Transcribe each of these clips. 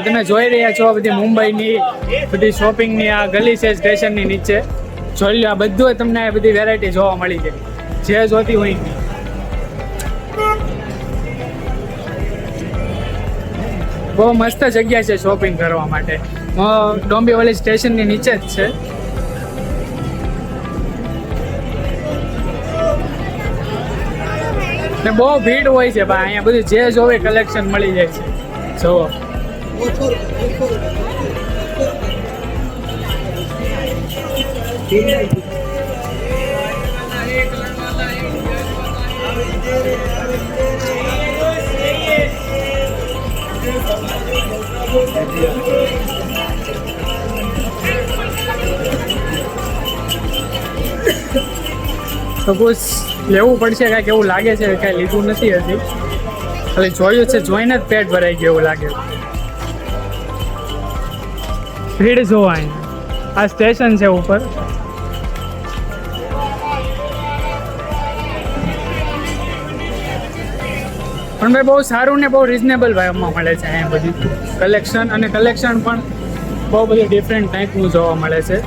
તમે જોઈ રહ્યા છો બધી મુંબઈની બધી શોપિંગની આ ગલી છે સ્ટેશનની નીચે. જોઈ લો, આ બધું તમને આ બધી વેરાયટી જોવા મળી જાય જે જોતી હોય. બહુ મસ્ત જગ્યા છે શોપિંગ કરવા માટે. ડોંબીવલી સ્ટેશનની નીચે જ છે. ને બહુ ભીડ હોય છે ભાઈ, અહીંયા બધું જે જોવે કલેક્શન મળી જાય છે. જોવો સપોઝ લેવું પડશે, કાંઈક એવું લાગે છે. કાંઈ લીધું નથી હજી, ખાલી જોયું છે. જોઈને જ પેટ ભરાઈ ગયું એવું લાગે. ભીડ જોવા અહીંયા. આ સ્ટેશન છે ઉપર. પણ ભાઈ બહુ સારું ને બહુ રિઝનેબલ ભાવમાં મળે છે અહીંયા બધી કલેક્શન. અને કલેક્શન પણ બહુ બધી ડિફરન્ટ ટાઈપનું જોવા મળે છે.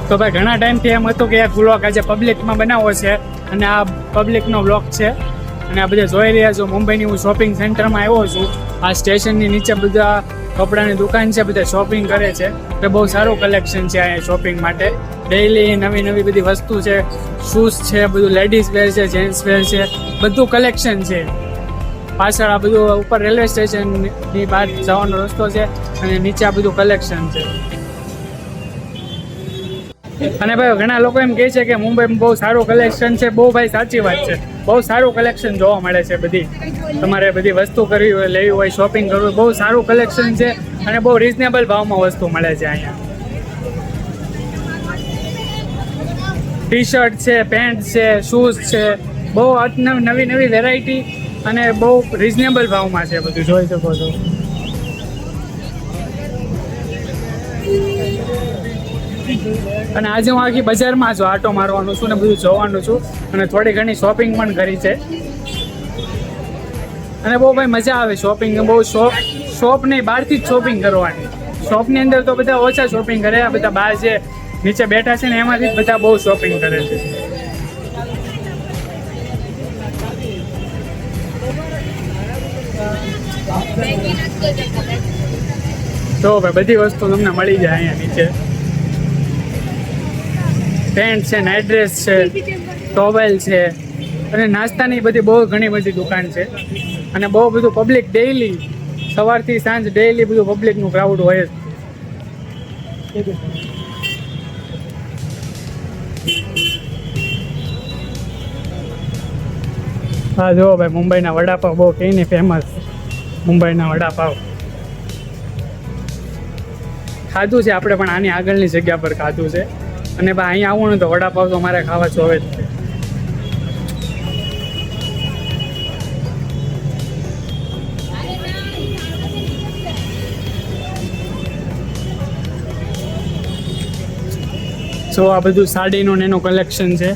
તો ભાઈ ઘણા ટાઈમથી એમ હતું કે આ વ્લોગ આજે પબ્લિકમાં બનાવવો છે, અને આ પબ્લિકનો વ્લોગ છે. અને આ બધા જોઈ રહ્યા છો, મુંબઈની હું શોપિંગ સેન્ટરમાં આવ્યો છું. આ સ્ટેશનની નીચે બધા કપડાની દુકાન છે, બધા શોપિંગ કરે છે. તો બહુ સારું કલેક્શન છે અહીંયા શોપિંગ માટે. ડેઈલી નવી નવી બધી વસ્તુ છે, શૂઝ છે, બધું લેડીઝ વેર છે, જેન્ટ્સ વેર છે, બધું કલેક્શન છે. પાછળ આ બધું ઉપર રેલવે સ્ટેશનની બહાર જવાનો રસ્તો છે, અને નીચે આ બધું કલેક્શન છે. અને ભાઈ ઘણા લોકો એમ કહે છે કે મુંબઈમાં બહુ સારું કલેક્શન છે. બહુ ભાઈ સાચી વાત છે, બહુ સારું કલેક્શન જોવા મળે છે. બધી તમારે બધી વસ્તુ કરવી હોય, લેવી હોય, શોપિંગ કરવું હોય, બહુ સારું કલેક્શન છે. અને બહુ રિઝનેબલ ભાવમાં વસ્તુ મળે છે અહીંયા. ટી શર્ટ છે, પેન્ટ છે, શૂઝ છે, બહુ નવી નવી વેરાયટી અને બહુ રિઝનેબલ ભાવમાં છે. બધું જોઈ શકો છો. અને આજે હું આખી બજારમાં જો આટો મારવાનું છું ને બધું જોવાનું છું, અને થોડી ઘણી શોપિંગ પણ કરી છે. અને બહુ ભાઈ મજા આવે શોપિંગ. બહુ શોપ નહીં, બહારથી જ શોપિંગ કરવાની. શોપની અંદર તો બધા ઓછા શોપિંગ કરે. આ બધા બહાર જે નીચે બેઠા છે ને એમાંથી જ બધા બહુ શોપિંગ કરે છે. તો ભાઈ બધી વસ્તુ તમને મળી જાય અહીંયા નીચે. પેન્ટ છે, નાઇટ ડ્રેસ છે, ટોવેલ છે, અને નાસ્તાની બધી બહુ ઘણી બધી દુકાન છે. અને બહુ બધું પબ્લિક ડેઈલી સવારથી સાંજ ડેઈલી બધું પબ્લિકનું ક્રાઉડ હોય જ. હા જુઓ ભાઈ, મુંબઈના વડાપાવ બહુ કહીને ફેમસ. મુંબઈના વડાપાવ ખાધું છે આપણે, પણ આની આગળની જગ્યા પર ખાધું છે. અને ભાઈ અહીંયા આવું ને તો વડાપાવ તો મારે ખાવા જોવે જ છે. જો આ બધું સાડીનું એનું કલેક્શન છે.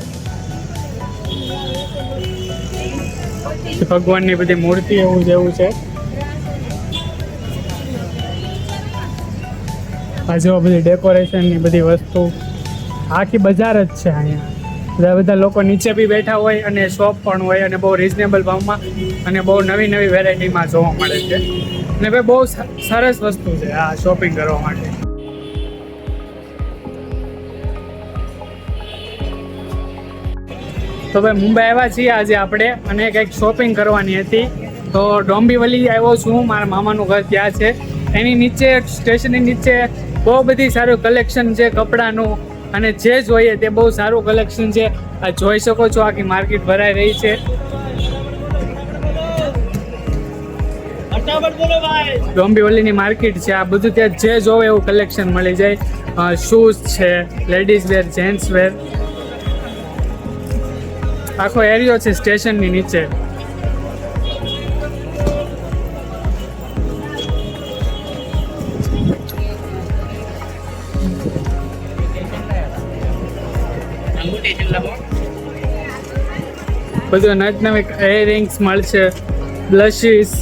ભગવાનની બધી મૂર્તિ એવું જેવું છે. આ જો બધી ડેકોરેશનની બધી વસ્તુ, આખી બજાર જ છે અહીંયા. બધા લોકો નીચે બી બેઠા હોય, અને શોપ પણ હોય, અને બહુ રિઝનેબલ ભાવમાં અને બહુ નવી નવી વેરાયટીમાં જોવા મળે છે. અને ભાઈ બહુ સરસ વસ્તુ છે આ શોપિંગ કરવા માટે. તો ભાઈ મુંબઈ આવ્યા છીએ આજે આપણે, અને કંઈક શોપિંગ કરવાની હતી. તો ડોંબીવલી આવ્યો છું, મારા મામાનું ઘર ત્યાં છે. એની નીચે સ્ટેશનની નીચે બહુ બધી સારું કલેક્શન છે કપડાનું, અને જે જોઈએ તે બહુ સારું કલેક્શન છે. આ જોઈ શકો છો, આખી માર્કેટ ભરાઈ રહી છે. ડોંબીવલીની માર્કેટ છે. આ બધું ત્યાં જે જોવે એવું કલેક્શન મળી જાય. શૂઝ છે, લેડીઝ વેર, જેન્ટ્સ વેર, આખો એરિયો છે સ્ટેશનની નીચે. બધું નવી એરિંગ્સ મળશે, બ્લશીસ,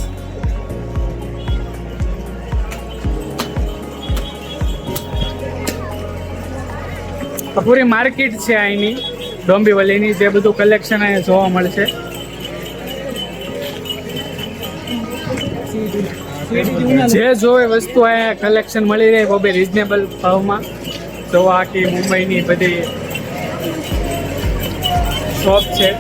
પૂરી માર્કેટ છે અહીંની ડોંબીવલીની, જે બધું કલેક્શન અહીંયા જોવા મળશે. જે જોવે વસ્તુ અહીંયા કલેક્શન મળી રહે બહુ રિઝનેબલ ભાવમાં. જો આખી મુંબઈની બધી શોપ છે.